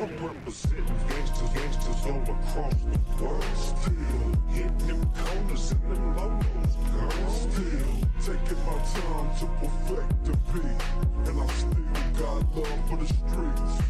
I'm representing gangsters all across the world. Still hitting them corners and them lolos, girl. Still taking my time to perfect the beat, and I still got love for the streets.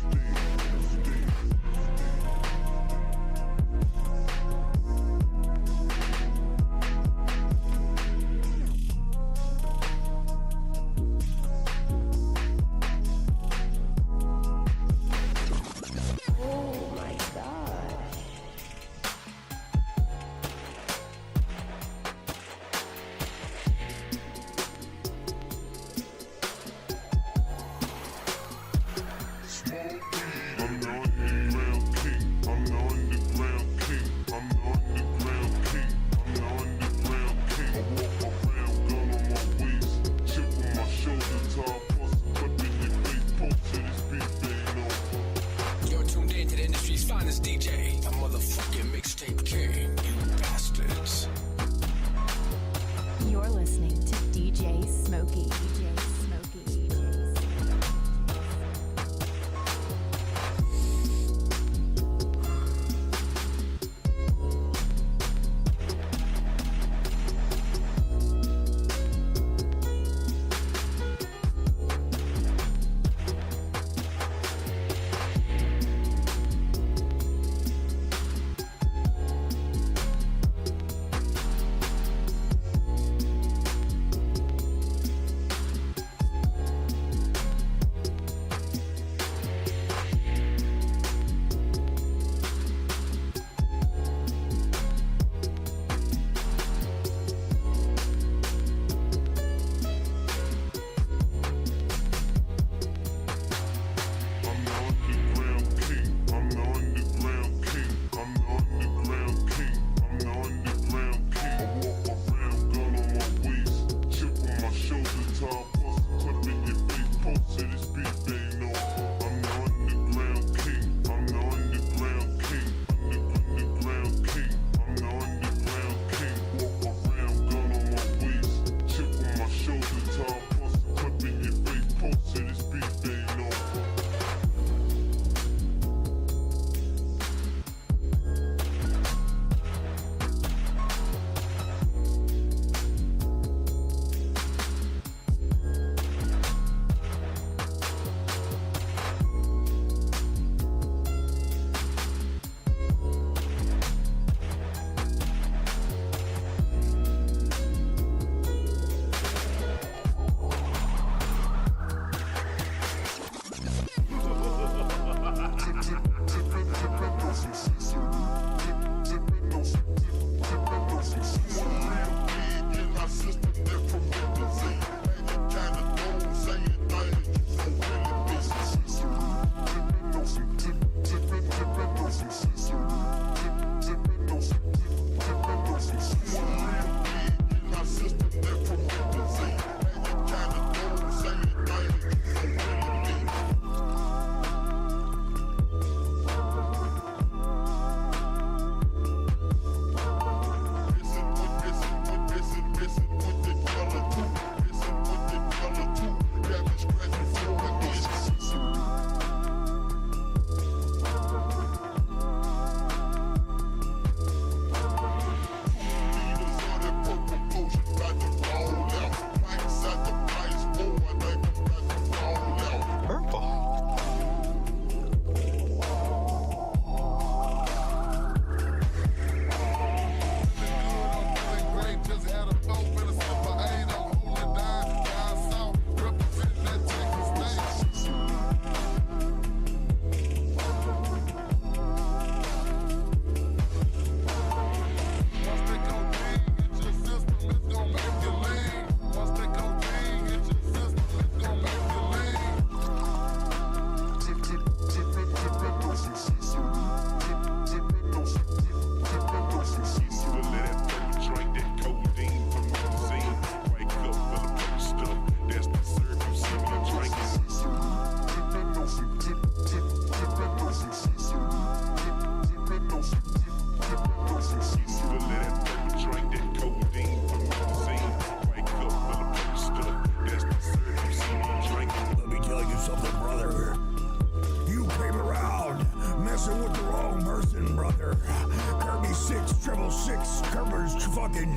fucking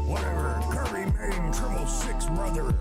whatever, Kirby Main 666 brother.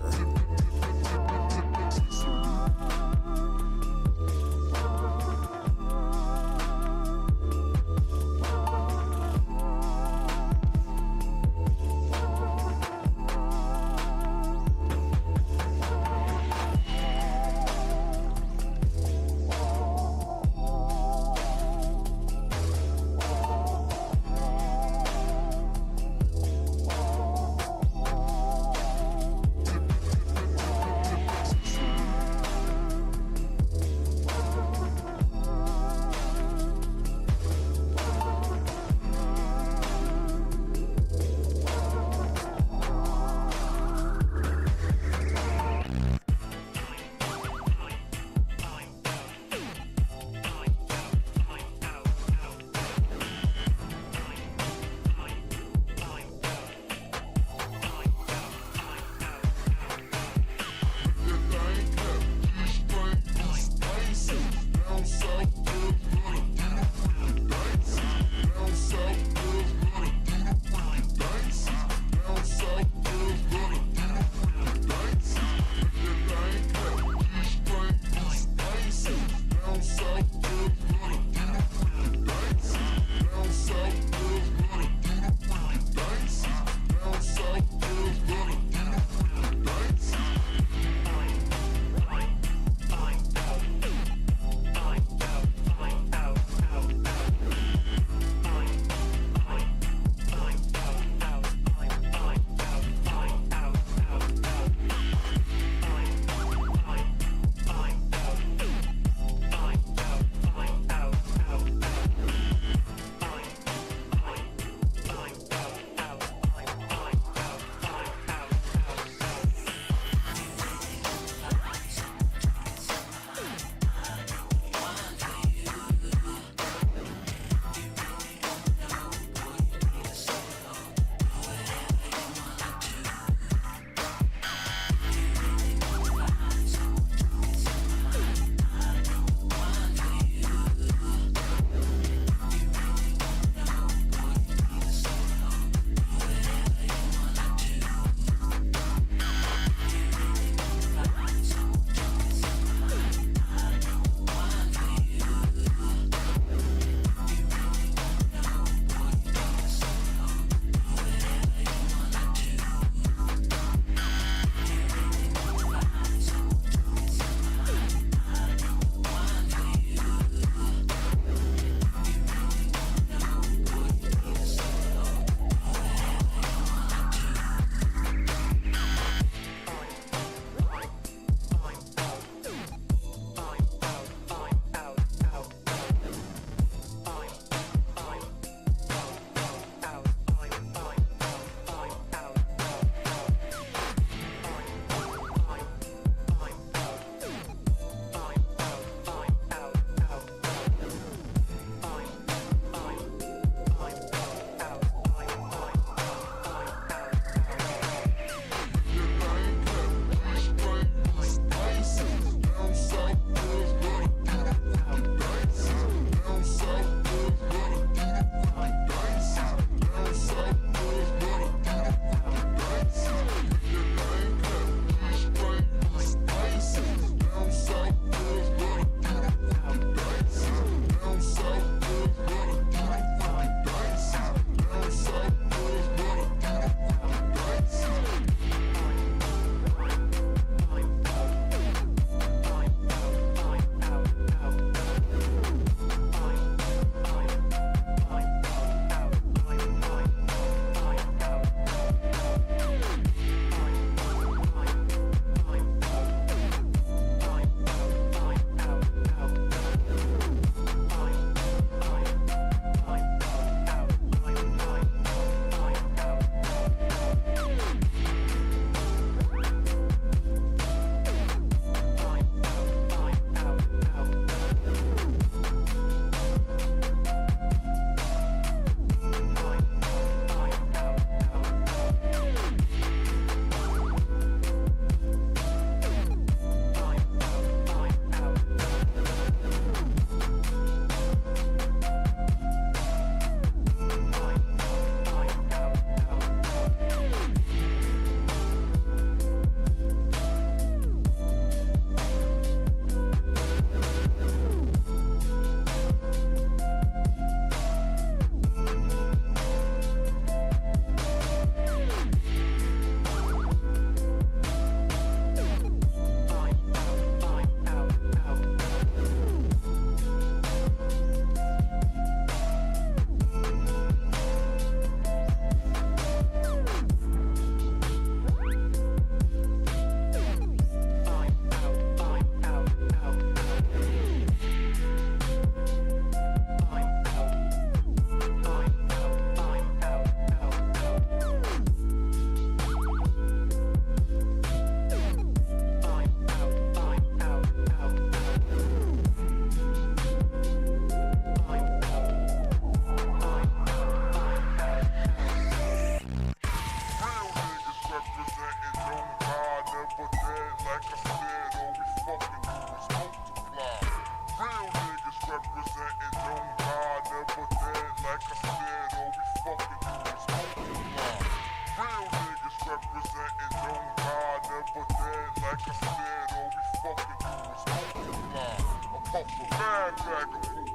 pump a bag bag of food.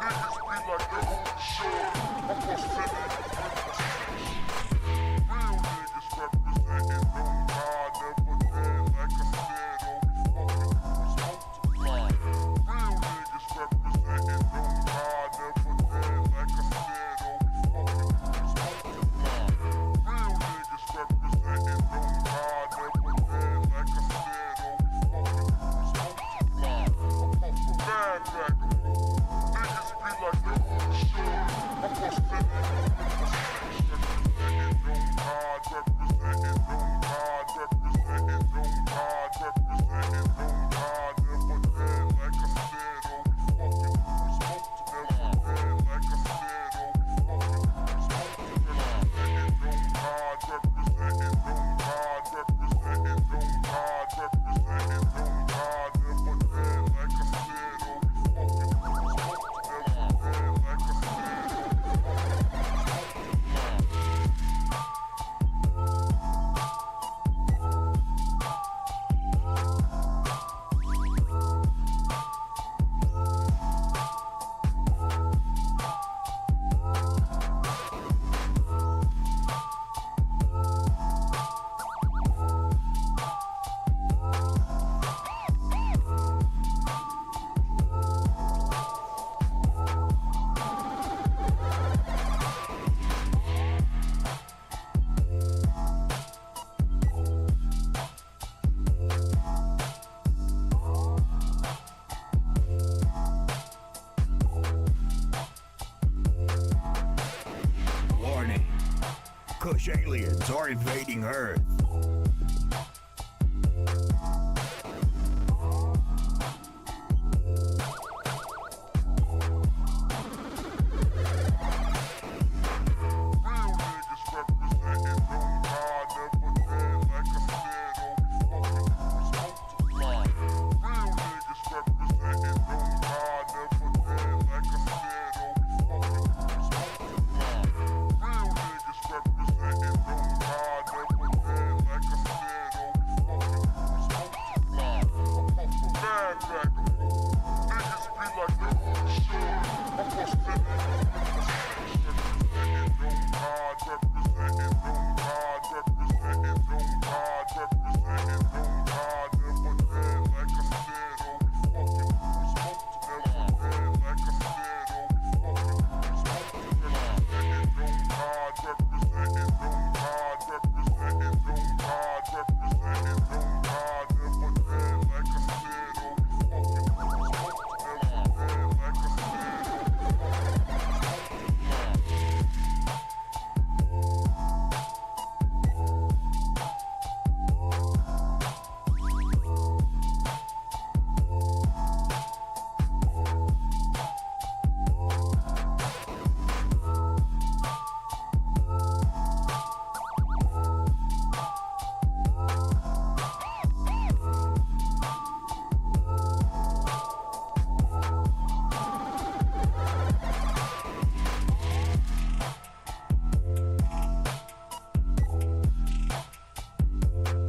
Niggas be like they on the shore. I'm gonna send it to real niggas representing no God, never dead. Like I said, all we fucking do is multiply. Real niggas representing no God, never dead. Like I said, all we fucking do is multiply. Real niggas representing no God, never dead. Like I said, all we fucking do is multiply. I pump a bag bag of food. Niggas be like they on the shore. I'm gonna spend it on the representing no God, representing no God, representing no God, representing no God, never dead. Like I said, all we fucking do is multiply. Never dead. Like I said, all we fucking do is multiply. Representing no God, representing no God, representing no God, representing no God, never dead. Like I said, all we fucking do is multiply. Never dead. Like I said, all we fucking do is Warning. Kush aliens are invading Earth. real niggas representing no God, never dead. Like I said, all we fucking do is multiply. Real niggas representing no God, never dead. Like I said, all we fucking do is multiply. Real niggas representing no God, never dead. Like I said, all we fucking do is multiply. I pump a bag bag of food. Niggas be like they on the shore. I'm gonna spend it on the representing no God, representing no God, representing no God, representing no God, never dead. Like I said, all we fucking do is multiply. Never dead. Like I said, all we fucking do is multiply. Representing no God, representing no God, representing no God, representing no God, never dead. Like I said,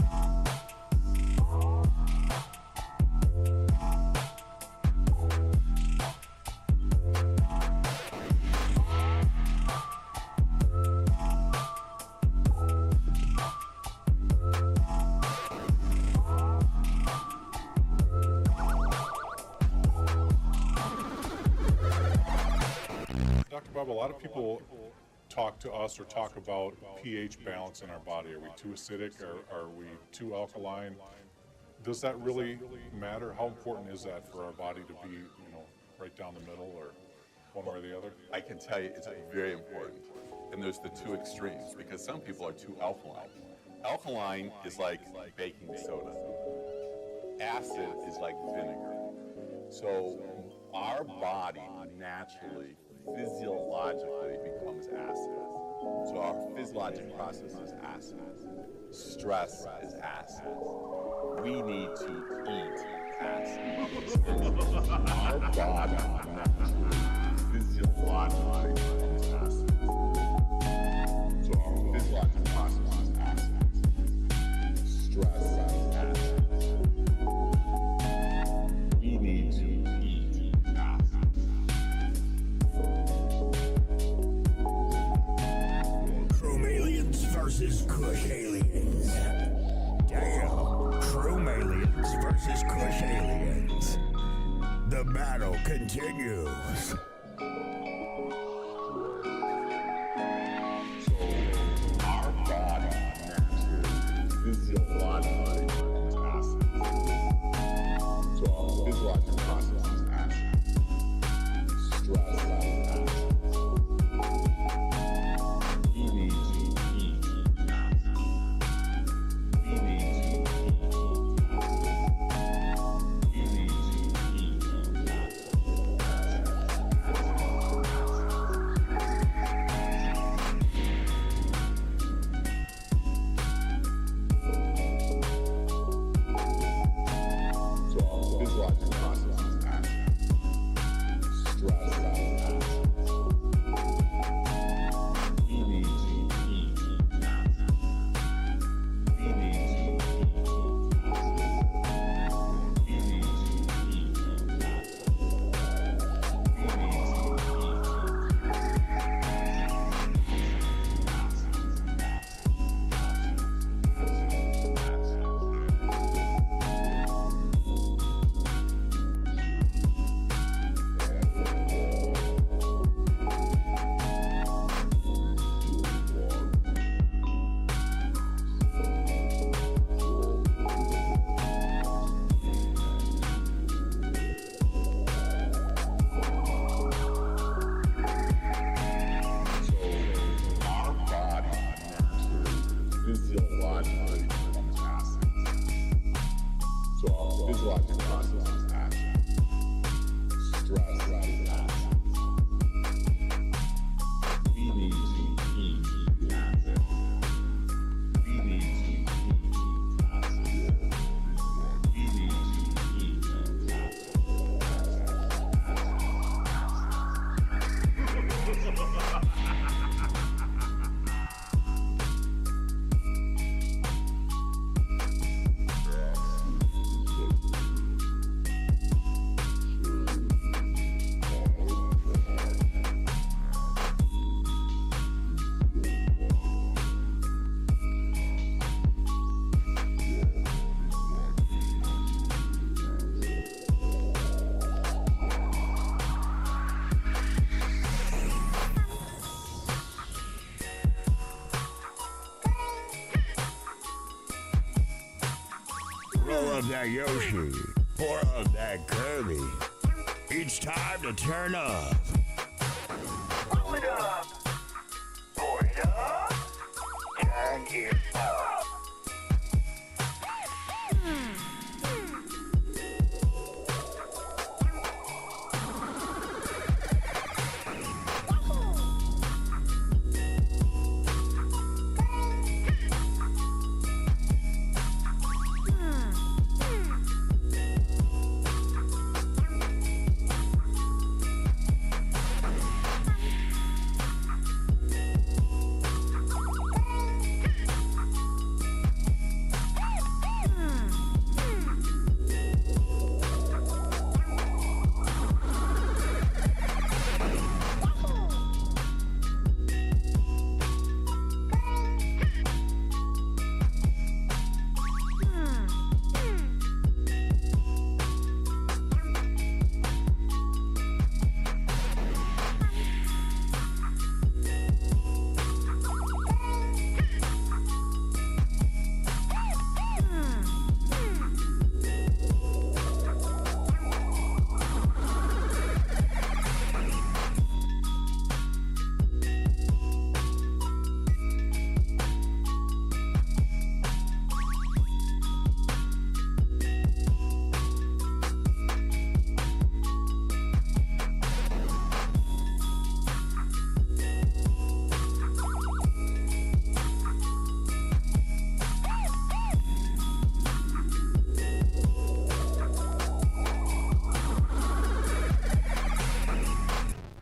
all we fucking do is multiply. Never dead. Like I said, all we fucking do is multiply. Dr. Bob, a lot of people talk to us or talk about pH balance in our body. Are we too acidic or are we too alkaline? Does that really matter? How important is that for our body to be, right down the middle or one way or the other? I can tell you it's very important. And there's the two extremes because some people are too alkaline. Alkaline is like baking soda. Acid is like vinegar. So our body naturally, physiologically becomes acid. So our physiologic process is acid. Stress is acid. We need to eat acid. Our body naturally, physiologically becomes acid. So our physiological process is acid. Stress is acid. We need to eat versus Kush aliens. Damn, Shroom aliens versus Kush aliens. The battle continues. Our body matches physiological acids. So our physiological process is acid. Stress is acid. We need to eat acid. We need to eat acid. We need to eat So our physiological process is acid. Stress is acid. We need to eat acid. We need to eat acid. We need to eat acid. We our body matches physiologically acids. So our physiological process is acid. Stress is acid. We need to eat acid. We need to eat acid. We need to eat Roll up that Yoshi, pour up that Kirby. It's time to turn up. Roll it up, pour it up, turn it up.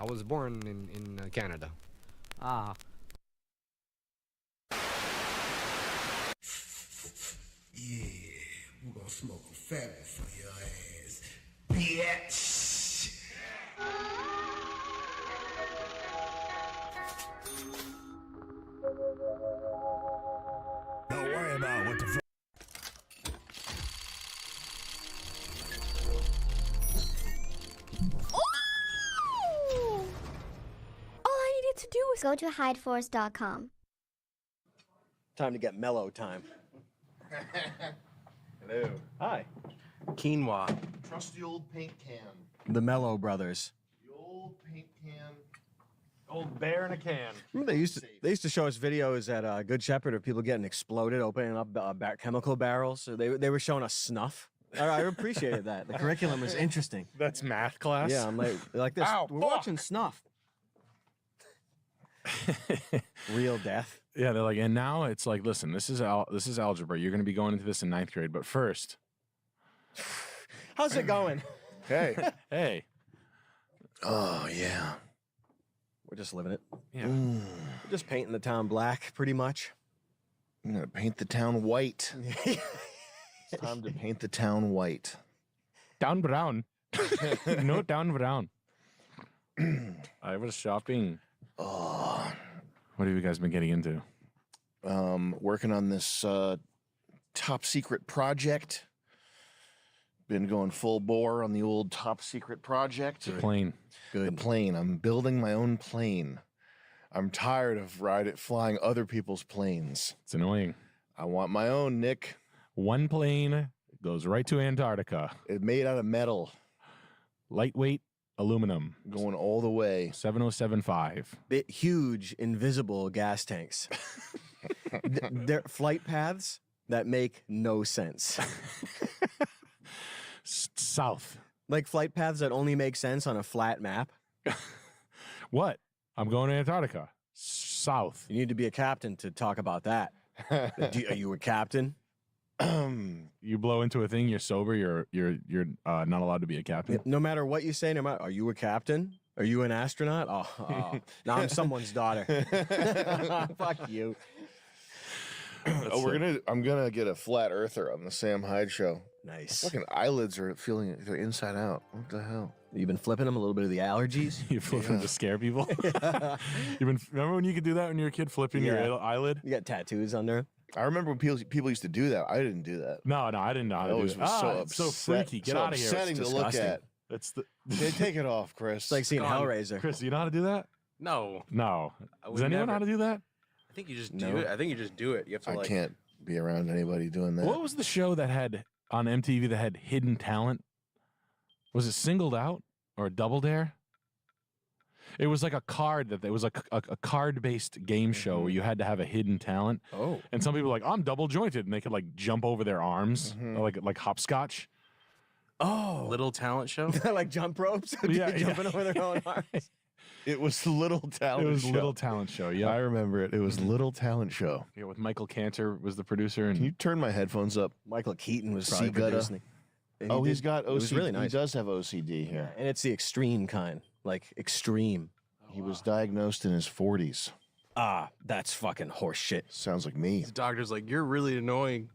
was born in Canada. Ah. Yeah, we're gonna smoke a fat one for your ass, bitch. about what the fuck. Ooh! All I needed to do was go to hideforce.com. Time to get mellow time. Hello. Hi. Quinoa. Trusty old paint can. The Mellow Brothers. The old paint can. Old bear in a can. Remember they used to show us videos at Good Shepherd of people getting exploded, opening up chemical barrels. So they were showing us snuff. I appreciated that. The curriculum is interesting. That's math class. Yeah, I'm like this. Ow, we're fuck. watching snuff. Real death. Yeah, they're like, and now it's like, listen, this is algebra. You're going to be going into this in 9th grade, but first, how's it going? Hey. Hey. Oh, yeah. We're just living it. Yeah. We're just painting the town black, pretty much. I'm going to paint the town white. It's time to paint the town white. Down brown. No, down brown. I was shopping. Oh. What have you guys been getting into? Working on this top secret project. Been going full bore on the old top secret project. The plane. Good. The plane. I'm building my own plane. I'm tired of flying other people's planes. It's annoying. I want my own, Nick. One plane goes right to Antarctica. It's made out of metal. Lightweight aluminum. Going all the way. 7075. Huge invisible gas tanks. They're flight paths that make no sense. South. Like flight paths that only make sense on a flat map. What? I'm going to Antarctica. South. You need to be a captain to talk about that. Are you a captain? You blow into a thing, you're sober, you're not allowed to be a captain. No matter what you say, no matter, are you a captain? Are you an astronaut? Oh, now I'm someone's daughter. Fuck you. I'm gonna get a flat earther on the Sam Hyde show. Nice. Fucking eyelids are they're inside out. What the hell? You've been flipping them a little bit of the allergies. You flipping to scare people. Remember when you could do that when you were a kid, flipping your eyelid? You got tattoos under. I remember when people used to do that. I didn't do that. No, I didn't know how to do It it. was So freaky. Get out of here. Upsetting to look at. That's the. Take it off, Chris. It's like seeing Hellraiser. Chris, do you know how to do that? No. No. I would Does anyone know how never. to do that? I think you just do it. I think you just do it. You have to I like. can't be around anybody doing that. What was the show that had on MTV that had hidden talent? Was it Singled Out or Double Dare? It was like a card that it was like a card-based game show where you had to have a hidden talent. Oh. And some people were like, I'm double jointed, and they could like jump over their arms, like hopscotch. Oh. Little talent show. Like jump ropes? Yeah, Jumping over their own arms. It was Little Talent It was Show. Little Talent Show. Yeah, I remember it. It was Little Talent Show. Yeah, with Michael Cantor was the producer, Can you and turn my headphones up? Michael Keaton was probably Seagutta. producing it. Oh, He he's did- got OCD. It was really nice. He does have OCD here. And it's the extreme kind. Like extreme. He was diagnosed in his 40s. Ah, that's fucking horse shit. Sounds like me. The doctor's like, you're really annoying.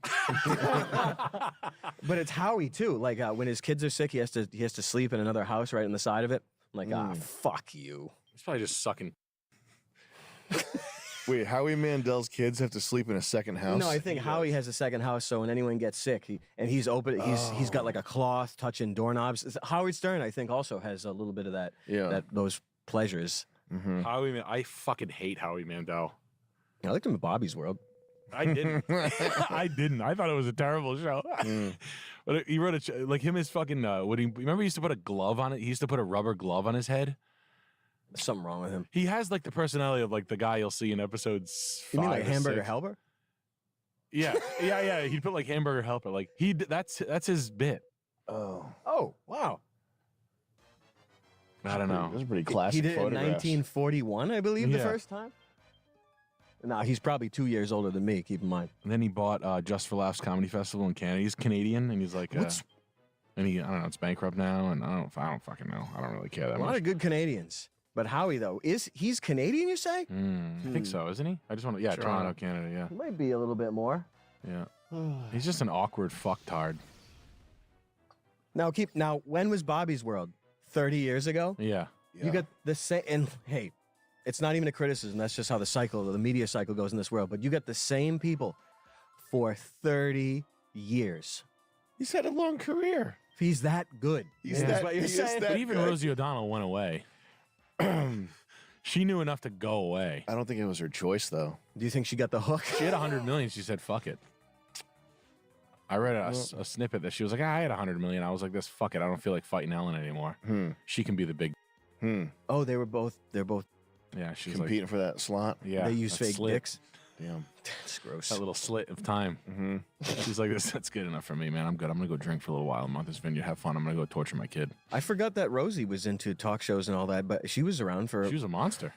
But it's Howie too. Like when his kids are sick, he has to sleep in another house right on the side of it. I'm like, fuck you. he's probably just sucking. Wait, Howie Mandel's kids have to sleep in a second house? No, I think Howie has a second house, so when anyone gets sick, he's open. He's got like a cloth touching doorknobs. Howard Stern, I think, also has a little bit of that. Yeah. Those pleasures. I fucking hate Howie Mandel. I liked him at Bobby's World. I didn't. I didn't. I thought it was a terrible show. But he wrote like him as fucking. Remember he used to put a glove on it. He used to put a rubber glove on his head. There's something wrong with him. He has like the personality of like the guy you'll see in episodes. You mean 5 like or Hamburger 6. Helper? Yeah. He'd put like Hamburger Helper. Like that's his bit. Oh, wow. I don't know. That's a pretty classic He did it in photograph. 1941, I believe, the Yeah. first time. No, he's probably 2 years older than me. Keep in mind. And then he bought Just for Laughs Comedy Festival in Canada. He's Canadian, and he's like, and I don't know, it's bankrupt now, and I don't fucking know. I don't really care that A lot much. of good Canadians. But Howie, though, he's Canadian, you say? I think so, isn't he? I just want to, Toronto, Canada, yeah. He might be a little bit more. Yeah. He's just an awkward fucktard. Now, when was Bobby's World? 30 years ago? Yeah. You got the same, and hey, it's not even a criticism. That's just how the media cycle goes in this world. But you got the same people for 30 years. He's had a long career. He's that good. He's is that- what you're he is saying. that But even good. Rosie O'Donnell went away. She knew enough to go away. I don't think it was her choice, though. Do you think she got the hook? She had 100 million. She said, "Fuck it." I read a snippet that she was like, "I had 100 million." I was like, "This fuck it. I don't feel like fighting Ellen anymore. She can be the big." Oh, they're both Yeah, she's Competing for that slot. like, yeah. they use that fake slit, dicks. Damn. That's gross. That little slit of time. She's like, "That's good enough for me, man. I'm good. I'm gonna go drink for a little while in Martha's Vineyard, have fun. I'm gonna go torture my kid." I forgot that Rosie was into talk shows and all that, but she was around for. She was a monster.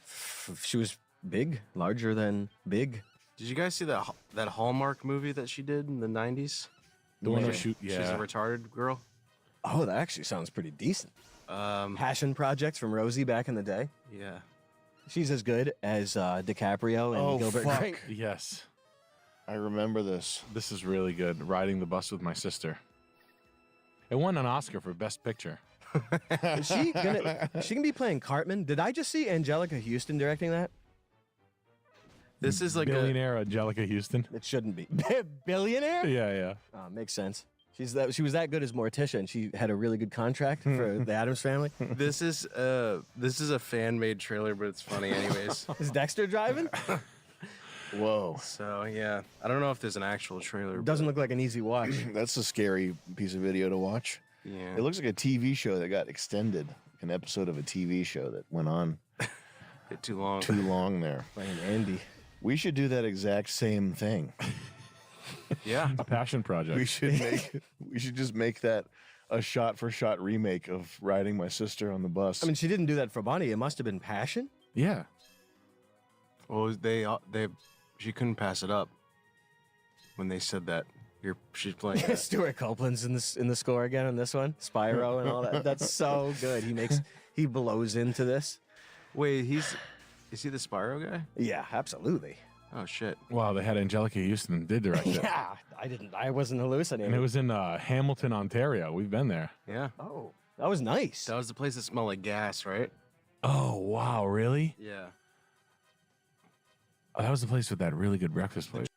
She was big, larger than big. Did you guys see that Hallmark movie that she did in the 90s? The one who She's shoot. a Yeah. retarded girl. Oh, that actually sounds pretty decent. Passion projects from Rosie back in the day. Yeah. She's as good as DiCaprio and Oh, Gilbert fuck. Grape. Yes. I remember this. This is really good. Riding the bus with my sister. It won an Oscar for Best Picture. Is she gonna be playing Cartman? Did I just see Angelica Houston directing that? This is like Billionaire Angelica Houston. It shouldn't be. Billionaire? Yeah, yeah. Makes sense. She was that good as Morticia, and she had a really good contract for the Addams Family. This is a fan made trailer, but it's funny anyways. Is Dexter driving? Whoa. So yeah, I don't know if there's an actual trailer. Doesn't look like an easy watch. That's a scary piece of video to watch. Yeah. It looks like a TV show that got extended. An episode of a TV show that went on Bit too long. too long there. Playing Andy. We should do that exact same thing. Yeah. A passion project. We should just make that a shot for shot remake of Riding My Sister on the Bus. I mean, she didn't do that for Bonnie. It must have been passion. Yeah. Well, she couldn't pass it up when they said that. She's playing. that. Stuart Copeland's in the score again on this one. Spyro and all that. That's so good. He blows into this. Wait, is he the Spyro guy? Yeah, absolutely. Oh shit. Wow, they had Angelica Houston did direct it. Yeah, I wasn't hallucinating. And it was in Hamilton, Ontario. We've been there. Yeah. Oh, that was nice. That was the place that smelled like gas, right? Oh, wow, really? Yeah. Oh, that was the place with that really good breakfast place.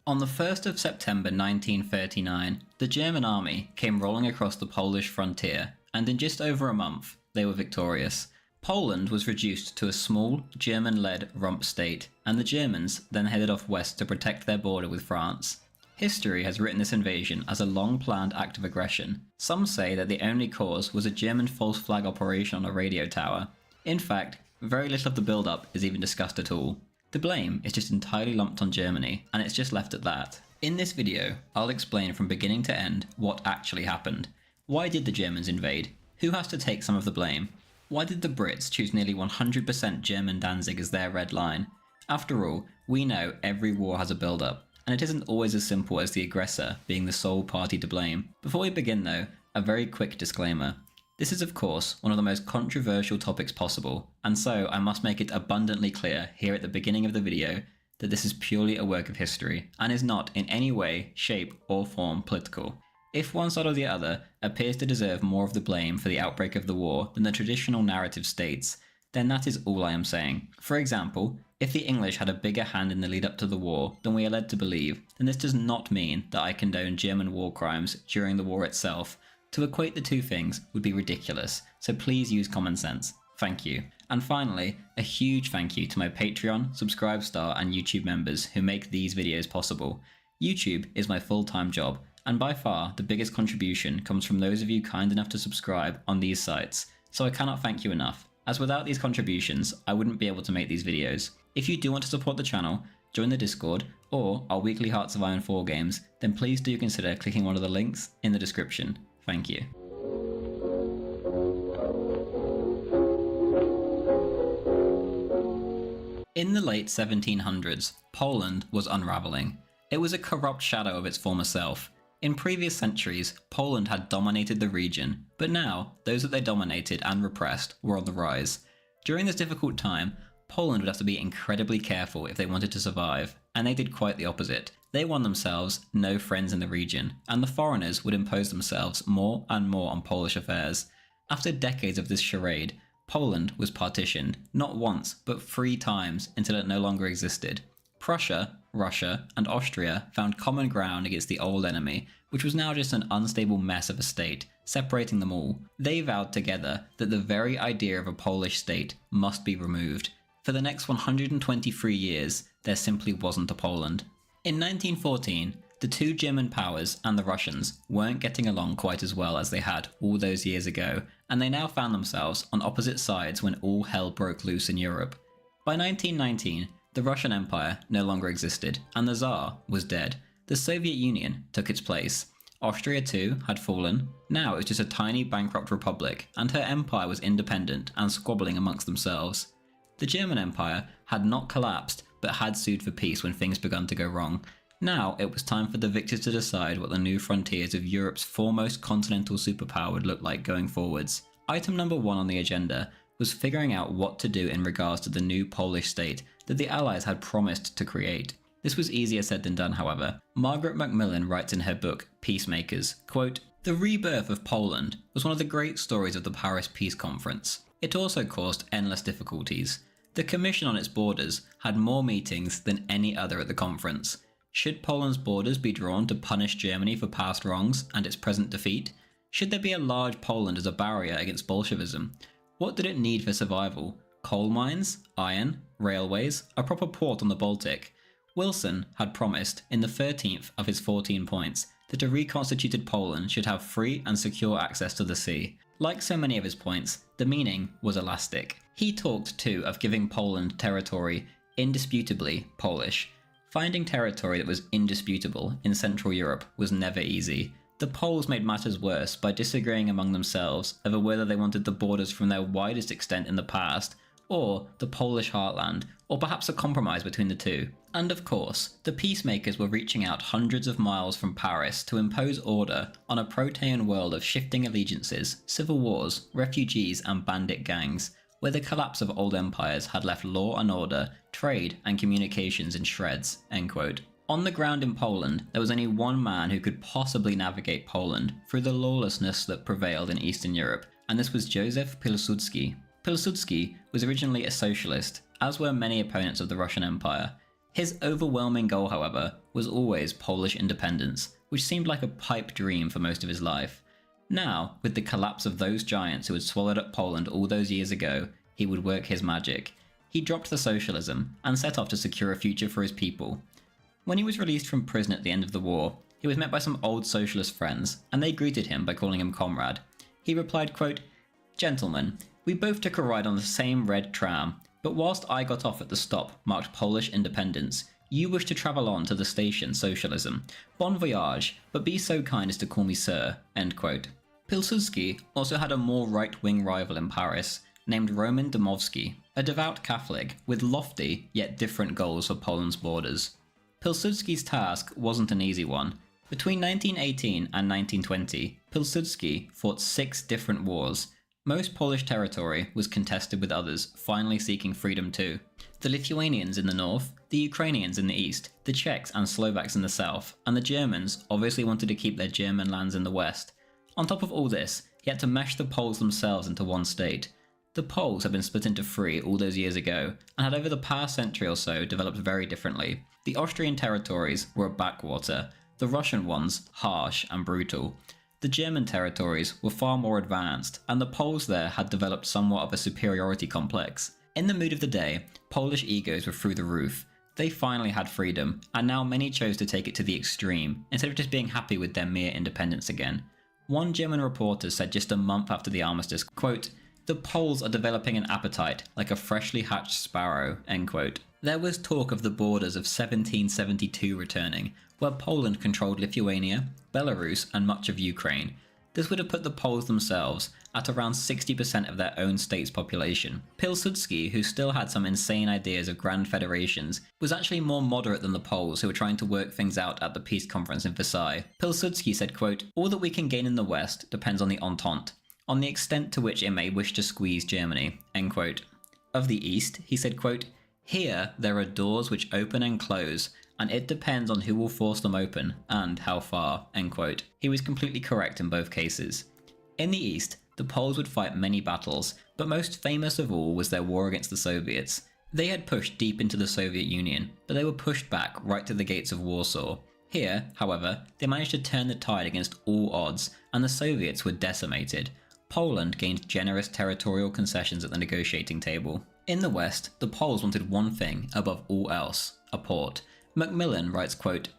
On the 1st of September 1939, the German army came rolling across the Polish frontier, and in just over a month, they were victorious. Poland was reduced to a small, German-led rump state, and the Germans then headed off west to protect their border with France. History has written this invasion as a long-planned act of aggression. Some say that the only cause was a German false flag operation on a radio tower. In fact, very little of the build-up is even discussed at all. The blame is just entirely lumped on Germany, and it's just left at that. In this video, I'll explain from beginning to end what actually happened. Why did the Germans invade? Who has to take some of the blame? Why did the Brits choose nearly 100% German Danzig as their red line? After all, we know every war has a build-up, and it isn't always as simple as the aggressor being the sole party to blame. Before we begin though, a very quick disclaimer. This is of course one of the most controversial topics possible, and so I must make it abundantly clear here at the beginning of the video that this is purely a work of history, and is not in any way, shape or form political. If one side or the other appears to deserve more of the blame for the outbreak of the war than the traditional narrative states, then that is all I am saying. For example, if the English had a bigger hand in the lead up to the war than we are led to believe, then this does not mean that I condone German war crimes during the war itself. To equate the two things would be ridiculous, so please use common sense. Thank you. And finally, a huge thank you to my Patreon, Subscribestar and YouTube members who make these videos possible. YouTube is my full-time job, and by far the biggest contribution comes from those of you kind enough to subscribe on these sites, so I cannot thank you enough, as without these contributions I wouldn't be able to make these videos. If you do want to support the channel, join the Discord, or our weekly Hearts of Iron 4 games, then please do consider clicking one of the links in the description. Thank you. In the late 1700s, Poland was unraveling. It was a corrupt shadow of its former self. In previous centuries, Poland had dominated the region, but now, those that they dominated and repressed were on the rise. During this difficult time, Poland would have to be incredibly careful if they wanted to survive, and they did quite the opposite. They won themselves no friends in the region, and the foreigners would impose themselves more and more on Polish affairs. After decades of this charade, Poland was partitioned, not once, but 3 times until it no longer existed. Prussia, Russia, and Austria found common ground against the old enemy, which was now just an unstable mess of a state, separating them all. They vowed together that the very idea of a Polish state must be removed. For the next 123 years, there simply wasn't a Poland. In 1914, the two German powers and the Russians weren't getting along quite as well as they had all those years ago, and they now found themselves on opposite sides when all hell broke loose in Europe. By 1919, the Russian Empire no longer existed, and the Tsar was dead. The Soviet Union took its place. Austria too had fallen. Now it was just a tiny bankrupt republic, and her empire was independent and squabbling amongst themselves. The German Empire had not collapsed, but had sued for peace when things began to go wrong. Now it was time for the victors to decide what the new frontiers of Europe's foremost continental superpower would look like going forwards. Item number 1 on the agenda was figuring out what to do in regards to the new Polish state that the Allies had promised to create. This was easier said than done, however. Margaret Macmillan writes in her book, Peacemakers, quote, "The rebirth of Poland was one of the great stories of the Paris Peace Conference. It also caused endless difficulties. The Commission on its borders had more meetings than any other at the conference. Should Poland's borders be drawn to punish Germany for past wrongs and its present defeat? Should there be a large Poland as a barrier against Bolshevism? What did it need for survival? Coal mines, iron, railways, a proper port on the Baltic?" Wilson had promised, in the 13th of his 14 points, that a reconstituted Poland should have free and secure access to the sea. Like so many of his points, the meaning was elastic. He talked too of giving Poland territory indisputably Polish. Finding territory that was indisputable in Central Europe was never easy. The Poles made matters worse by disagreeing among themselves over whether they wanted the borders from their widest extent in the past, or the Polish heartland, or perhaps a compromise between the two. And of course, the peacemakers were reaching out hundreds of miles from Paris to impose order on a protean world of shifting allegiances, civil wars, refugees and bandit gangs, where the collapse of old empires had left law and order, trade and communications in shreds." End quote. On the ground in Poland, there was only one man who could possibly navigate Poland through the lawlessness that prevailed in Eastern Europe, and this was Józef Pilsudski. Pilsudski was originally a socialist, as were many opponents of the Russian Empire. His overwhelming goal, however, was always Polish independence, which seemed like a pipe dream for most of his life. Now, with the collapse of those giants who had swallowed up Poland all those years ago, he would work his magic. He dropped the socialism and set off to secure a future for his people. When he was released from prison at the end of the war, he was met by some old socialist friends, and they greeted him by calling him comrade. He replied, quote, "Gentlemen, we both took a ride on the same red tram, but whilst I got off at the stop marked Polish independence, you wish to travel on to the station socialism. Bon voyage, but be so kind as to call me sir." End quote. Pilsudski also had a more right-wing rival in Paris, named Roman Dmowski, a devout Catholic with lofty yet different goals for Poland's borders. Pilsudski's task wasn't an easy one. Between 1918 and 1920, Pilsudski fought 6 different wars. Most Polish territory was contested with others finally seeking freedom too. The Lithuanians in the north, the Ukrainians in the east, the Czechs and Slovaks in the south, and the Germans obviously wanted to keep their German lands in the west. On top of all this, he had to mesh the Poles themselves into one state. The Poles had been split into 3 all those years ago, and had over the past century or so developed very differently. The Austrian territories were a backwater, the Russian ones harsh and brutal. The German territories were far more advanced, and the Poles there had developed somewhat of a superiority complex. In the mood of the day, Polish egos were through the roof. They finally had freedom, and now many chose to take it to the extreme, instead of just being happy with their mere independence again. One German reporter said just a month after the armistice, quote, "The Poles are developing an appetite like a freshly hatched sparrow," end quote. There was talk of the borders of 1772 returning, where Poland controlled Lithuania, Belarus and much of Ukraine. This would have put the Poles themselves at around 60% of their own state's population. Pilsudski, who still had some insane ideas of grand federations, was actually more moderate than the Poles who were trying to work things out at the peace conference in Versailles. Pilsudski said, quote, "All that we can gain in the West depends on the Entente, on the extent to which it may wish to squeeze Germany," end quote. Of the East, he said, quote, "Here there are doors which open and close, and it depends on who will force them open, and how far," end quote. He was completely correct in both cases. In the East, the Poles would fight many battles, but most famous of all was their war against the Soviets. They had pushed deep into the Soviet Union, but they were pushed back right to the gates of Warsaw. Here, however, they managed to turn the tide against all odds, and the Soviets were decimated. Poland gained generous territorial concessions at the negotiating table. In the West, the Poles wanted one thing above all else: a port. Macmillan writes, quote,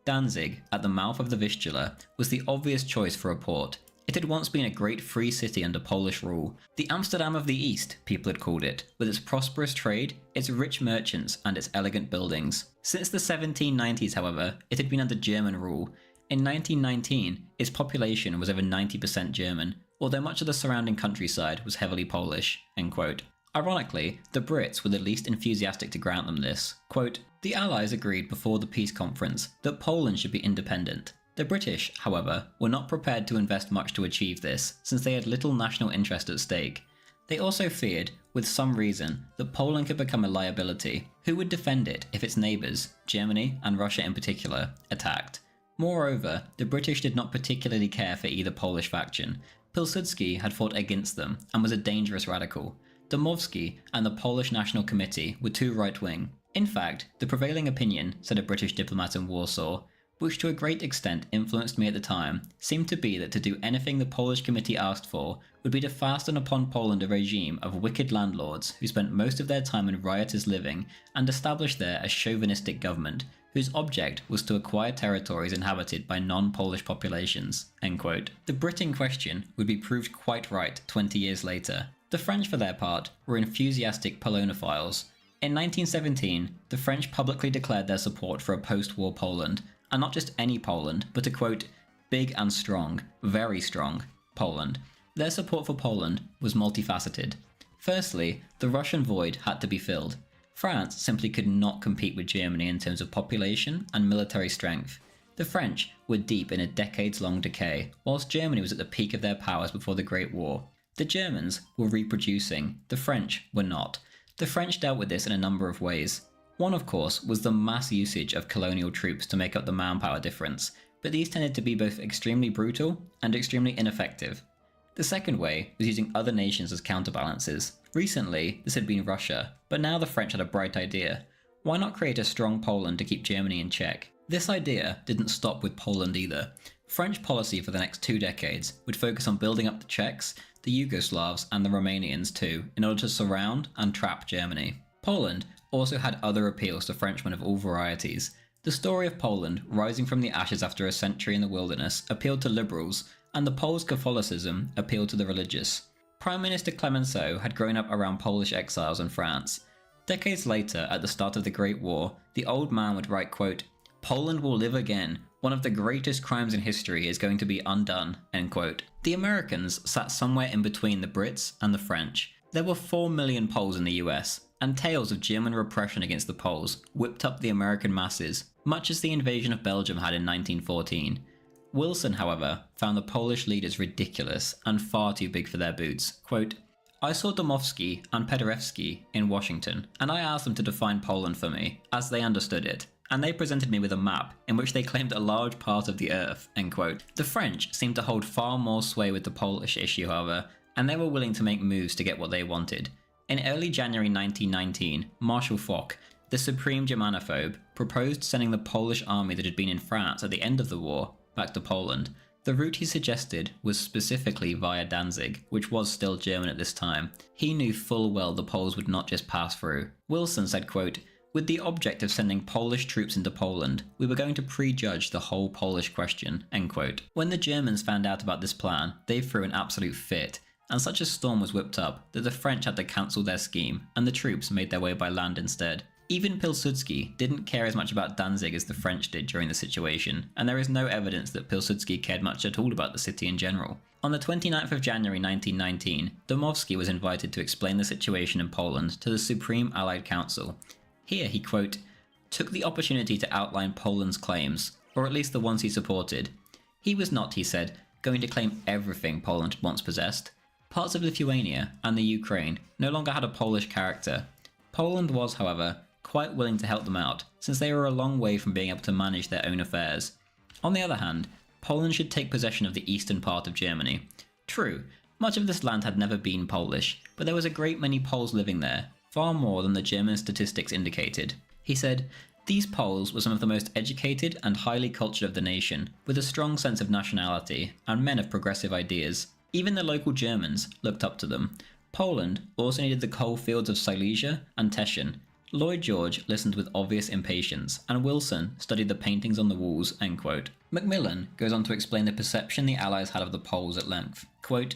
Danzig, at the mouth of the Vistula, was the obvious choice for a port. It had once been a great free city under Polish rule. The Amsterdam of the East, people had called it, with its prosperous trade, its rich merchants, and its elegant buildings. Since the 1790s, however, it had been under German rule. In 1919, its population was over 90% German, although much of the surrounding countryside was heavily Polish. End quote. Ironically, the Brits were the least enthusiastic to grant them this. Quote, the Allies agreed before the peace conference that Poland should be independent. The British, however, were not prepared to invest much to achieve this, since they had little national interest at stake. They also feared, with some reason, that Poland could become a liability. Who would defend it if its neighbours, Germany and Russia in particular, attacked? Moreover, the British did not particularly care for either Polish faction. Pilsudski had fought against them and was a dangerous radical. Dmowski and the Polish National Committee were too right-wing. In fact, the prevailing opinion, said a British diplomat in Warsaw, which to a great extent influenced me at the time, seemed to be that to do anything the Polish Committee asked for would be to fasten upon Poland a regime of wicked landlords who spent most of their time in riotous living and establish there a chauvinistic government whose object was to acquire territories inhabited by non-Polish populations. End quote. The Brit in question would be proved quite right 20 years later. The French, for their part, were enthusiastic Polonophiles. In 1917, the French publicly declared their support for a post-war Poland, and not just any Poland, but a quote, big and strong, very strong, Poland. Their support for Poland was multifaceted. Firstly, the Russian void had to be filled. France simply could not compete with Germany in terms of population and military strength. The French were deep in a decades-long decay, whilst Germany was at the peak of their powers before the Great War. The Germans were reproducing, the French were not. The French dealt with this in a number of ways. One, of course, was the mass usage of colonial troops to make up the manpower difference, but these tended to be both extremely brutal and extremely ineffective. The second way was using other nations as counterbalances. Recently, this had been Russia, but now the French had a bright idea. Why not create a strong Poland to keep Germany in check? This idea didn't stop with Poland either. French policy for the next 2 decades would focus on building up the Czechs, the Yugoslavs, and the Romanians too, in order to surround and trap Germany. Poland also had other appeals to Frenchmen of all varieties. The story of Poland, rising from the ashes after a century in the wilderness, appealed to liberals, and the Poles' Catholicism appealed to the religious. Prime Minister Clemenceau had grown up around Polish exiles in France. Decades later, at the start of the Great War, the old man would write, quote, Poland will live again. One of the greatest crimes in history is going to be undone, end quote. The Americans sat somewhere in between the Brits and the French. There were 4 million Poles in the US, and tales of German repression against the Poles whipped up the American masses, much as the invasion of Belgium had in 1914. Wilson, however, found the Polish leaders ridiculous and far too big for their boots. Quote, I saw Dmowski and Paderewski in Washington, and I asked them to define Poland for me, as they understood it, and they presented me with a map in which they claimed a large part of the earth, end quote. The French seemed to hold far more sway with the Polish issue, however, and they were willing to make moves to get what they wanted. In early January 1919, Marshal Foch, the supreme Germanophobe, proposed sending the Polish army that had been in France at the end of the war back to Poland. The route he suggested was specifically via Danzig, which was still German at this time. He knew full well the Poles would not just pass through. Wilson said, quote, with the object of sending Polish troops into Poland, we were going to prejudge the whole Polish question, end quote. When the Germans found out about this plan, they threw an absolute fit, and such a storm was whipped up that the French had to cancel their scheme, and the troops made their way by land instead. Even Pilsudski didn't care as much about Danzig as the French did during the situation, and there is no evidence that Pilsudski cared much at all about the city in general. On the 29th of January 1919, Dmowski was invited to explain the situation in Poland to the Supreme Allied Council. Here he, quote, took the opportunity to outline Poland's claims, or at least the ones he supported. He was not, he said, going to claim everything Poland once possessed. Parts of Lithuania and the Ukraine no longer had a Polish character. Poland was, however, quite willing to help them out, since they were a long way from being able to manage their own affairs. On the other hand, Poland should take possession of the eastern part of Germany. True, much of this land had never been Polish, but there was a great many Poles living there. far more than the German statistics indicated. He said, "These Poles were some of the most educated and highly cultured of the nation, with a strong sense of nationality, and men of progressive ideas. Even the local Germans looked up to them. Poland also needed the coal fields of Silesia and Teschen. Lloyd George listened with obvious impatience, and Wilson studied the paintings on the walls." End quote. Macmillan goes on to explain the perception the Allies had of the Poles at length. Quote,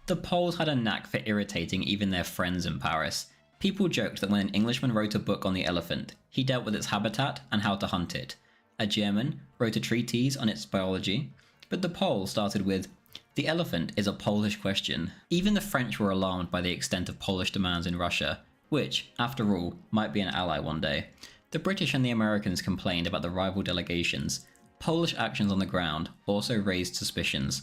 "The Poles had a knack for irritating even their friends in Paris. People joked that when an Englishman wrote a book on the elephant, he dealt with its habitat and how to hunt it. A German wrote a treatise on its biology, but the Pole started with, 'The elephant is a Polish question.' Even the French were alarmed by the extent of Polish demands in Russia, which, after all, might be an ally one day. The British and the Americans complained about the rival delegations. Polish actions on the ground also raised suspicions.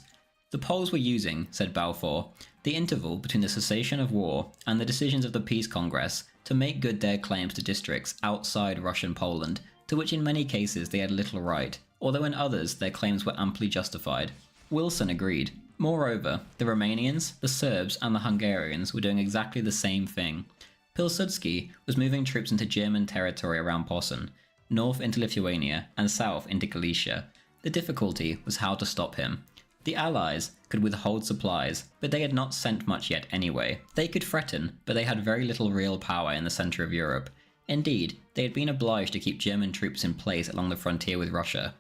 The Poles were using, said Balfour, the interval between the cessation of war and the decisions of the Peace Congress to make good their claims to districts outside Russian Poland, to which in many cases they had little right, although in others their claims were amply justified." Wilson agreed. Moreover, the Romanians, the Serbs and the Hungarians were doing exactly the same thing. Pilsudski was moving troops into German territory around Posen, north into Lithuania and south into Galicia. The difficulty was how to stop him. The Allies could withhold supplies, but they had not sent much yet anyway. They could threaten, but they had very little real power in the centre of Europe. Indeed, they had been obliged to keep German troops in place along the frontier with Russia.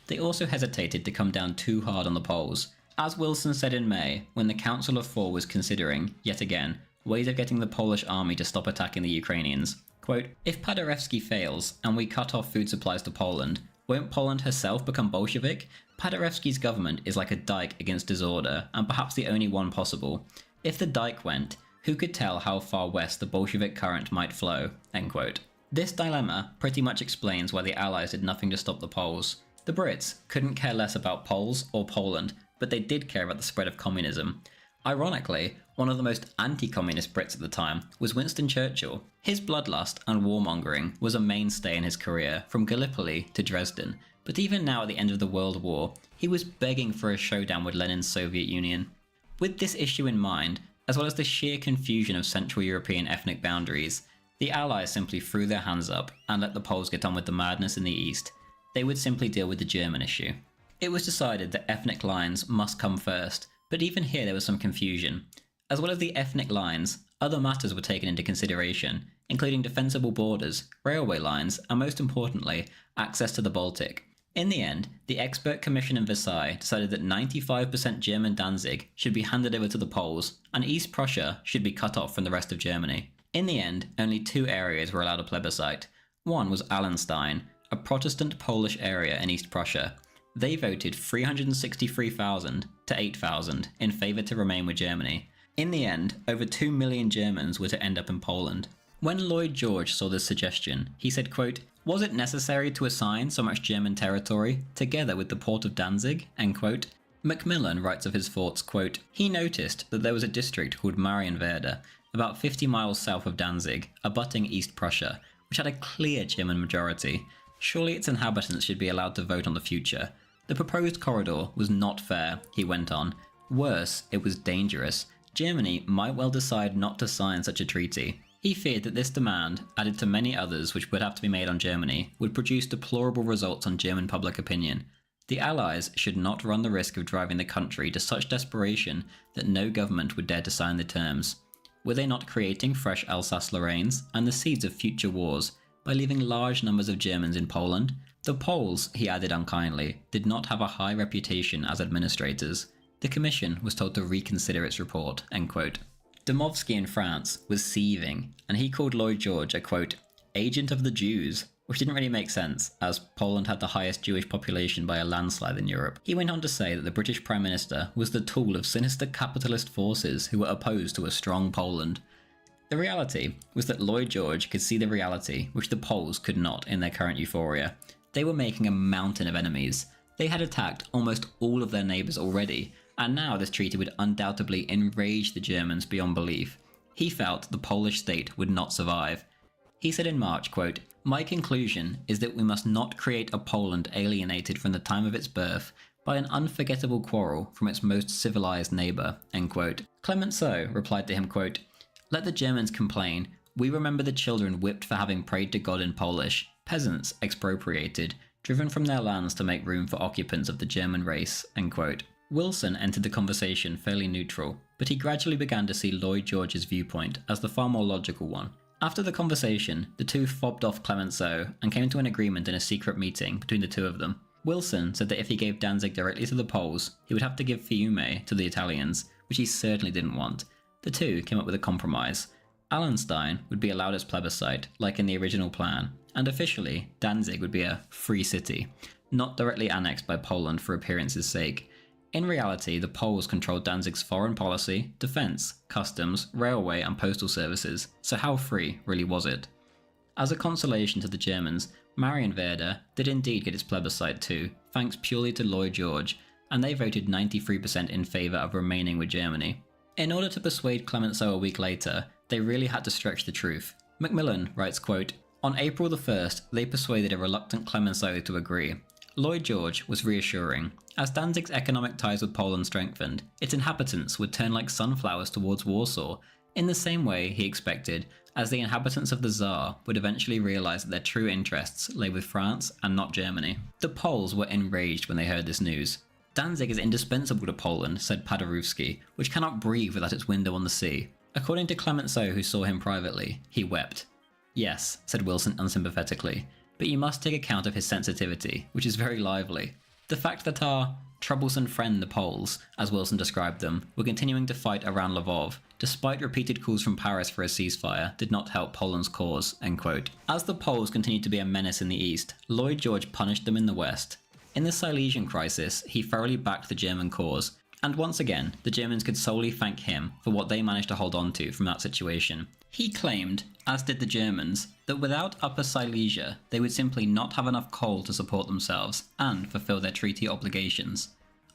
They also hesitated to come down too hard on the Poles. As Wilson said in May, when the Council of Four was considering, yet again, ways of getting the Polish army to stop attacking the Ukrainians, quote, "If Paderewski fails, and we cut off food supplies to Poland, won't Poland herself become Bolshevik? Paderewski's government is like a dike against disorder, and perhaps the only one possible. If the dike went, who could tell how far west the Bolshevik current might flow?" End quote. This dilemma pretty much explains why the Allies did nothing to stop the Poles. The Brits couldn't care less about Poles or Poland, but they did care about the spread of communism. Ironically, one of the most anti-communist Brits at the time was Winston Churchill. His bloodlust and warmongering was a mainstay in his career, from Gallipoli to Dresden, but even now at the end of the World War, he was begging for a showdown with Lenin's Soviet Union. With this issue in mind, as well as the sheer confusion of Central European ethnic boundaries, the Allies simply threw their hands up and let the Poles get on with the madness in the East. They would simply deal with the German issue. It was decided that ethnic lines must come first, but even here there was some confusion. As well as the ethnic lines, other matters were taken into consideration, including defensible borders, railway lines, and most importantly, access to the Baltic. In the end, the expert commission in Versailles decided that 95% German Danzig should be handed over to the Poles, and East Prussia should be cut off from the rest of Germany. In the end, only two areas were allowed a plebiscite. One was Allenstein, a Protestant Polish area in East Prussia. They voted 363,000 to 8,000 in favour to remain with Germany. In the end, over 2 million Germans were to end up in Poland. When Lloyd George saw this suggestion, he said, quote, "Was it necessary to assign so much German territory, together with the port of Danzig?" End quote. Macmillan writes of his thoughts, quote, "He noticed that there was a district called Marienwerder, about 50 miles south of Danzig, abutting East Prussia, which had a clear German majority. Surely its inhabitants should be allowed to vote on the future. The proposed corridor was not fair," he went on. "Worse, it was dangerous. Germany might well decide not to sign such a treaty." He feared that this demand, added to many others which would have to be made on Germany, would produce deplorable results on German public opinion. The Allies should not run the risk of driving the country to such desperation that no government would dare to sign the terms. Were they not creating fresh Alsace-Lorraines and the seeds of future wars by leaving large numbers of Germans in Poland? The Poles, he added unkindly, did not have a high reputation as administrators. The Commission was told to reconsider its report. End quote. Dmowski in France was seething, and he called Lloyd George a, quote, "agent of the Jews," which didn't really make sense, as Poland had the highest Jewish population by a landslide in Europe. He went on to say that the British Prime Minister was the tool of sinister capitalist forces who were opposed to a strong Poland. The reality was that Lloyd George could see the reality which the Poles could not in their current euphoria. They were making a mountain of enemies. They had attacked almost all of their neighbours already, and now this treaty would undoubtedly enrage the Germans beyond belief. He felt the Polish state would not survive. He said in March, quote, "My conclusion is that we must not create a Poland alienated from the time of its birth by an unforgettable quarrel from its most civilized neighbour." End quote. Clemenceau replied to him, quote, "Let the Germans complain. We remember the children whipped for having prayed to God in Polish, peasants expropriated, driven from their lands to make room for occupants of the German race, end quote. Wilson entered the conversation fairly neutral, but he gradually began to see Lloyd George's viewpoint as the far more logical one. After the conversation, the two fobbed off Clemenceau and came to an agreement in a secret meeting between the two of them. Wilson said that if he gave Danzig directly to the Poles, he would have to give Fiume to the Italians, which he certainly didn't want. The two came up with a compromise. Allenstein would be allowed as plebiscite, like in the original plan, and officially, Danzig would be a free city, not directly annexed by Poland for appearance's sake. In reality, the Poles controlled Danzig's foreign policy, defence, customs, railway and postal services, so how free really was it? As a consolation to the Germans, Marienwerder did indeed get its plebiscite too, thanks purely to Lloyd George, and they voted 93% in favour of remaining with Germany. In order to persuade Clemenceau a week later, they really had to stretch the truth. Macmillan writes, quote, "On April the 1st, they persuaded a reluctant Clemenceau to agree. Lloyd George was reassuring. As Danzig's economic ties with Poland strengthened, its inhabitants would turn like sunflowers towards Warsaw, in the same way, he expected, as the inhabitants of the Tsar would eventually realise that their true interests lay with France and not Germany." The Poles were enraged when they heard this news. "Danzig is indispensable to Poland," said Paderewski, "which cannot breathe without its window on the sea." According to Clemenceau, who saw him privately, he wept. "Yes," said Wilson unsympathetically, "but you must take account of his sensitivity, which is very lively. The fact that our troublesome friend the Poles, as Wilson described them, were continuing to fight around Lvov, despite repeated calls from Paris for a ceasefire, did not help Poland's cause," end quote. As the Poles continued to be a menace in the east, Lloyd George punished them in the west. In the Silesian crisis, he thoroughly backed the German cause, and once again, the Germans could solely thank him for what they managed to hold on to from that situation. He claimed, as did the Germans, that without Upper Silesia, they would simply not have enough coal to support themselves and fulfill their treaty obligations.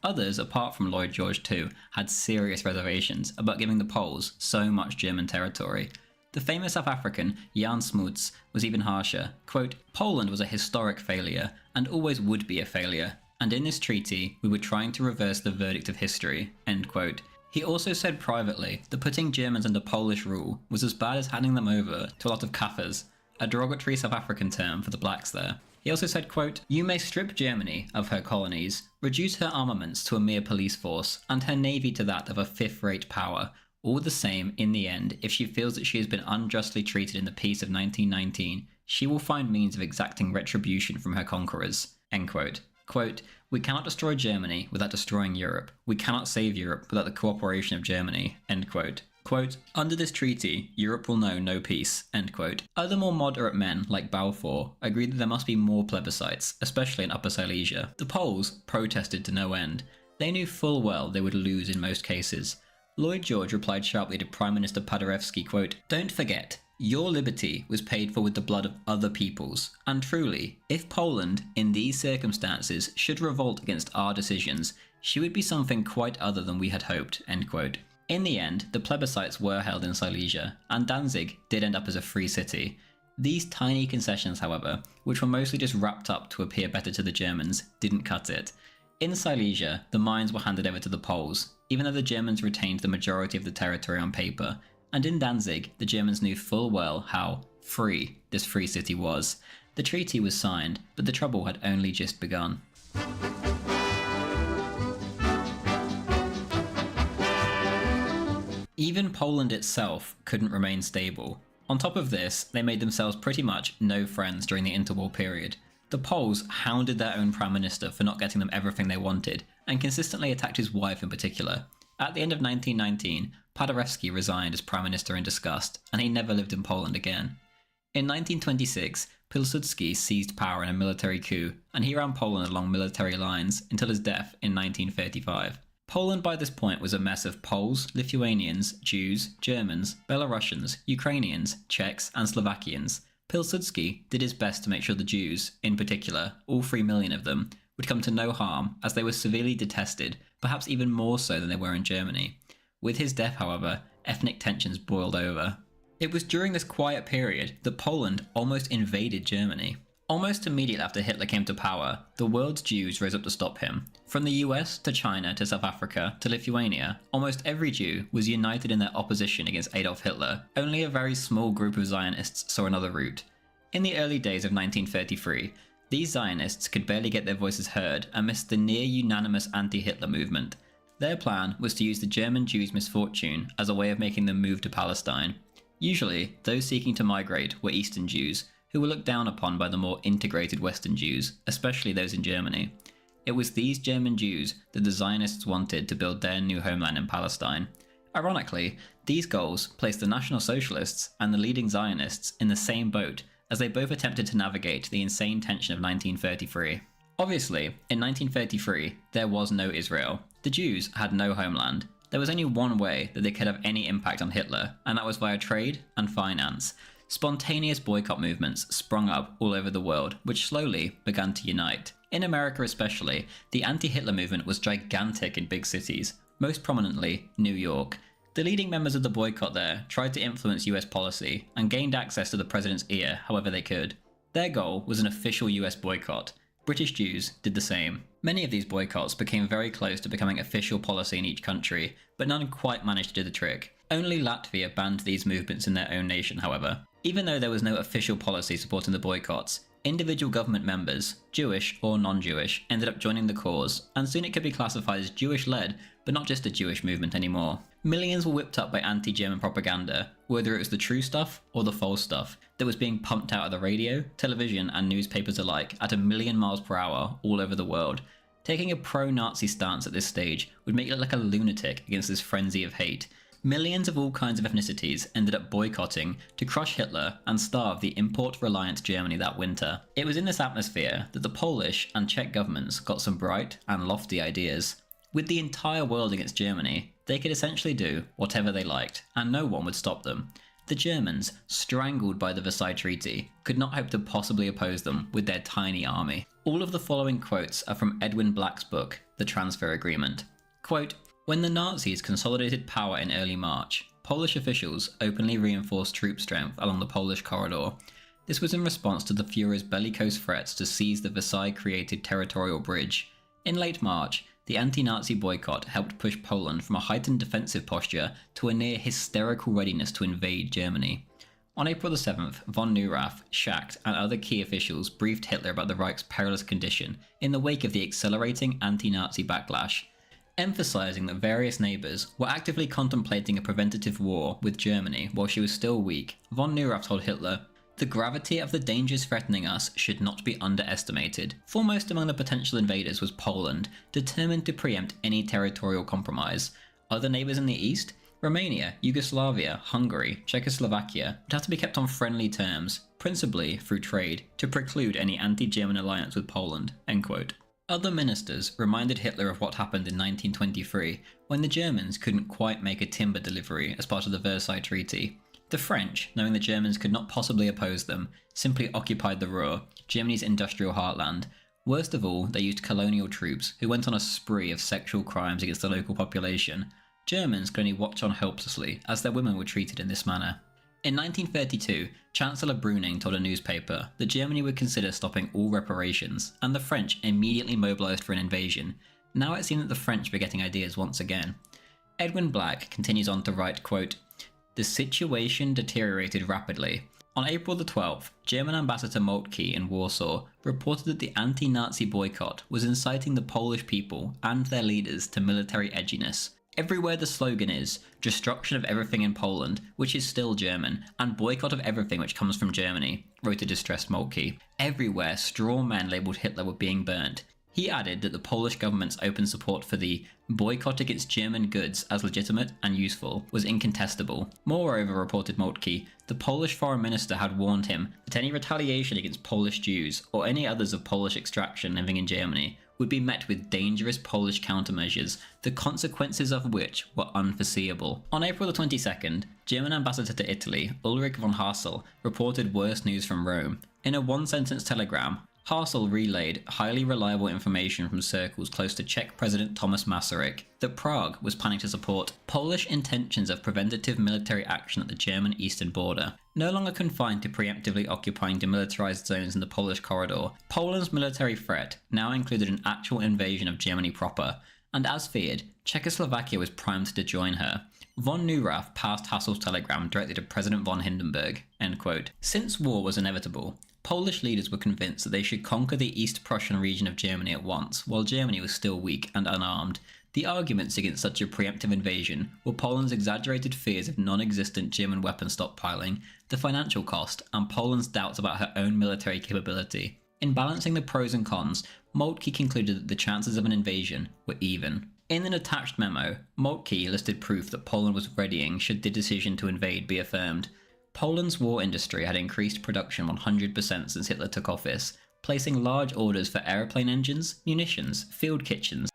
Others, apart from Lloyd George too, had serious reservations about giving the Poles so much German territory. The famous South African Jan Smuts was even harsher. Quote, "Poland was a historic failure, and always would be a failure, and in this treaty we were trying to reverse the verdict of history," end quote. He also said privately that putting Germans under Polish rule was as bad as handing them over to a lot of Kafirs, a derogatory South African term for the blacks there. He also said, quote, "You may strip Germany of her colonies, reduce her armaments to a mere police force, and her navy to that of a fifth-rate power. All the same, in the end, if she feels that she has been unjustly treated in the peace of 1919, she will find means of exacting retribution from her conquerors," end quote. Quote, "We cannot destroy Germany without destroying Europe. We cannot save Europe without the cooperation of Germany," end quote. Quote, "Under this treaty, Europe will know no peace," end quote. Other more moderate men, like Balfour, agreed that there must be more plebiscites, especially in Upper Silesia. The Poles protested to no end. They knew full well they would lose in most cases. Lloyd George replied sharply to Prime Minister Paderewski, quote, "Don't forget, your liberty was paid for with the blood of other peoples, and truly, if Poland, in these circumstances, should revolt against our decisions, she would be something quite other than we had hoped," end quote. In the end, the plebiscites were held in Silesia, and Danzig did end up as a free city. These tiny concessions, however, which were mostly just wrapped up to appear better to the Germans, didn't cut it. In Silesia, the mines were handed over to the Poles, even though the Germans retained the majority of the territory on paper, and in Danzig, the Germans knew full well how free this free city was. The treaty was signed, but the trouble had only just begun. Even Poland itself couldn't remain stable. On top of this, they made themselves pretty much no friends during the interwar period. The Poles hounded their own prime minister for not getting them everything they wanted, and consistently attacked his wife in particular. At the end of 1919, Paderewski resigned as prime minister in disgust, and he never lived in Poland again. In 1926, Pilsudski seized power in a military coup, and he ran Poland along military lines until his death in 1935. Poland by this point was a mess of Poles, Lithuanians, Jews, Germans, Belarusians, Ukrainians, Czechs, and Slovakians. Pilsudski did his best to make sure the Jews, in particular, all 3 million of them, would come to no harm, as they were severely detested, perhaps even more so than they were in Germany. With his death, however, ethnic tensions boiled over. It was during this quiet period that Poland almost invaded Germany. Almost immediately after Hitler came to power, the world's Jews rose up to stop him. From the US to China to South Africa to Lithuania, almost every Jew was united in their opposition against Adolf Hitler. Only a very small group of Zionists saw another route. In the early days of 1933, these Zionists could barely get their voices heard amidst the near-unanimous anti-Hitler movement. Their plan was to use the German Jews' misfortune as a way of making them move to Palestine. Usually, those seeking to migrate were Eastern Jews, who were looked down upon by the more integrated Western Jews, especially those in Germany. It was these German Jews that the Zionists wanted to build their new homeland in Palestine. Ironically, these goals placed the National Socialists and the leading Zionists in the same boat, as they both attempted to navigate the insane tension of 1933. Obviously, in 1933, there was no Israel. The Jews had no homeland. There was only one way that they could have any impact on Hitler, and that was via trade and finance. Spontaneous boycott movements sprung up all over the world, which slowly began to unite. In America especially, the anti-Hitler movement was gigantic in big cities, most prominently New York. The leading members of the boycott there tried to influence US policy and gained access to the president's ear however they could. Their goal was an official US boycott. British Jews did the same. Many of these boycotts became very close to becoming official policy in each country, but none quite managed to do the trick. Only Latvia banned these movements in their own nation, however. Even though there was no official policy supporting the boycotts, individual government members, Jewish or non-Jewish, ended up joining the cause, and soon it could be classified as Jewish-led, but not just a Jewish movement anymore. Millions were whipped up by anti-German propaganda, whether it was the true stuff or the false stuff, that was being pumped out of the radio, television and newspapers alike at 1,000,000 miles per hour all over the world. Taking a pro-Nazi stance at this stage would make you look like a lunatic against this frenzy of hate. Millions of all kinds of ethnicities ended up boycotting to crush Hitler and starve the import-reliant Germany that winter. It was in this atmosphere that the Polish and Czech governments got some bright and lofty ideas. With the entire world against Germany, they could essentially do whatever they liked, and no one would stop them. The Germans, strangled by the Versailles Treaty, could not hope to possibly oppose them with their tiny army. All of the following quotes are from Edwin Black's book, The Transfer Agreement. Quote, "When the Nazis consolidated power in early March, Polish officials openly reinforced troop strength along the Polish corridor. This was in response to the Führer's bellicose threats to seize the Versailles-created territorial bridge. In late March, the anti-Nazi boycott helped push Poland from a heightened defensive posture to a near hysterical readiness to invade Germany. On April the 7th, von Neurath, Schacht, and other key officials briefed Hitler about the Reich's perilous condition in the wake of the accelerating anti-Nazi backlash. Emphasizing that various neighbours were actively contemplating a preventative war with Germany while she was still weak, von Neurath told Hitler, "The gravity of the dangers threatening us should not be underestimated." Foremost among the potential invaders was Poland, determined to preempt any territorial compromise. Other neighbours in the east, Romania, Yugoslavia, Hungary, Czechoslovakia, would have to be kept on friendly terms, principally through trade, to preclude any anti-German alliance with Poland. End quote. Other ministers reminded Hitler of what happened in 1923, when the Germans couldn't quite make a timber delivery as part of the Versailles Treaty. The French, knowing the Germans could not possibly oppose them, simply occupied the Ruhr, Germany's industrial heartland. Worst of all, they used colonial troops, who went on a spree of sexual crimes against the local population. Germans could only watch on helplessly as their women were treated in this manner. In 1932, Chancellor Brüning told a newspaper that Germany would consider stopping all reparations, and the French immediately mobilised for an invasion. Now it seemed that the French were getting ideas once again. Edwin Black continues on to write, quote, "The situation deteriorated rapidly. On April the 12th, German Ambassador Moltke in Warsaw reported that the anti-Nazi boycott was inciting the Polish people and their leaders to military edginess. Everywhere the slogan is, destruction of everything in Poland, which is still German, and boycott of everything which comes from Germany," wrote a distressed Moltke. Everywhere straw men labelled Hitler were being burnt. He added that the Polish government's open support for the boycott against German goods as legitimate and useful was incontestable. Moreover, reported Moltke, the Polish foreign minister had warned him that any retaliation against Polish Jews or any others of Polish extraction living in Germany would be met with dangerous Polish countermeasures, the consequences of which were unforeseeable. On April the 22nd, German ambassador to Italy, Ulrich von Hassel, reported worse news from Rome. In a one-sentence telegram, Hassel relayed highly reliable information from circles close to Czech President Thomas Masaryk that Prague was planning to support Polish intentions of preventative military action at the German eastern border. No longer confined to preemptively occupying demilitarized zones in the Polish corridor, Poland's military threat now included an actual invasion of Germany proper, and as feared, Czechoslovakia was primed to join her. Von Neurath passed Hassel's telegram directly to President von Hindenburg. End quote. Since war was inevitable, Polish leaders were convinced that they should conquer the East Prussian region of Germany at once, while Germany was still weak and unarmed. The arguments against such a preemptive invasion were Poland's exaggerated fears of non-existent German weapon stockpiling, the financial cost, and Poland's doubts about her own military capability. In balancing the pros and cons, Moltke concluded that the chances of an invasion were even. In an attached memo, Moltke listed proof that Poland was readying should the decision to invade be affirmed. Poland's war industry had increased production 100% since Hitler took office, placing large orders for aeroplane engines, munitions, field kitchens,